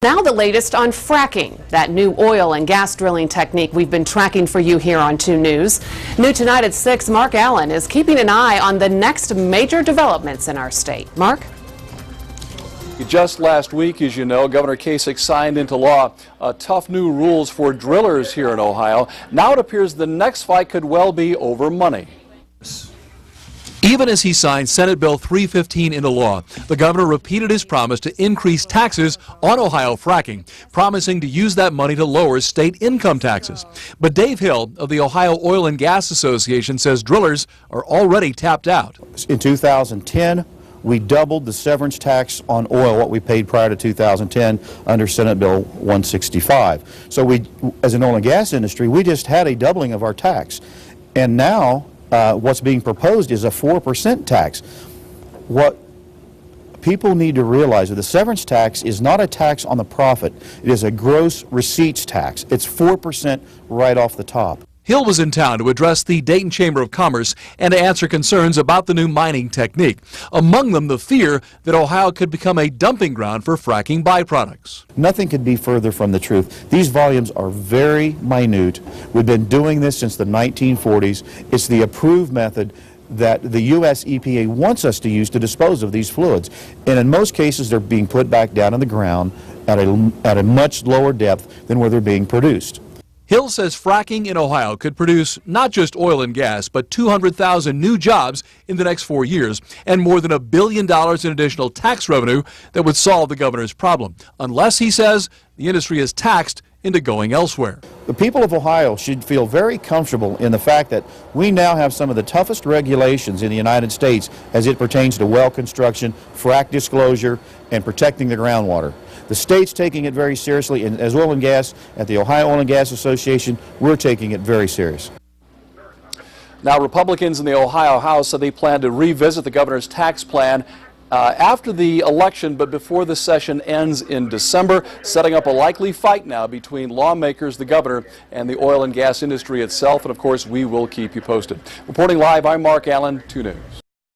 Now the latest on fracking, that new oil and gas drilling technique we've been tracking for you here on 2 News. New tonight at 6, Mark Allen is keeping an eye on the next major developments in our state. Mark? Just last week, as you know, Governor Kasich signed into law tough new rules for drillers here in Ohio. Now it appears the next fight could well be over money. Even as he signed Senate Bill 315 into law, the governor repeated his promise to increase taxes on Ohio fracking, promising to use that money to lower state income taxes. But Dave Hill of the Ohio Oil and Gas Association says drillers are already tapped out. In 2010, we doubled the severance tax on oil, what we paid prior to 2010 under Senate Bill 165. So we, as an oil and gas industry, we just had a doubling of our tax. And now what's being proposed is a 4% tax. What people need to realize is the severance tax is not a tax on the profit. It is a gross receipts tax. It's 4% right off the top. Hill was in town to address the Dayton Chamber of Commerce and to answer concerns about the new mining technique. Among them, the fear that Ohio could become a dumping ground for fracking byproducts. Nothing could be further from the truth. These volumes are very minute. We've been doing this since the 1940s. It's the approved method that the U.S. EPA wants us to use to dispose of these fluids. And in most cases, they're being put back down in the ground at a much lower depth than where they're being produced. Hill says fracking in Ohio could produce not just oil and gas, but 200,000 new jobs in the next 4 years and more than $1 billion in additional tax revenue that would solve the governor's problem, unless, he says, the industry is taxed into going elsewhere. The people of Ohio should feel very comfortable in the fact that we now have some of the toughest regulations in the United States as it pertains to well construction, frack disclosure, and protecting the groundwater. The state's taking it very seriously, and as oil and gas, at the Ohio Oil and Gas Association, we're taking it very serious. Now, Republicans in the Ohio House said they plan to revisit the governor's tax plan after the election, but before the session ends in December, setting up a likely fight now between lawmakers, the governor, and the oil and gas industry itself. And of course, we will keep you posted. Reporting live, I'm Mark Allen, 2 News.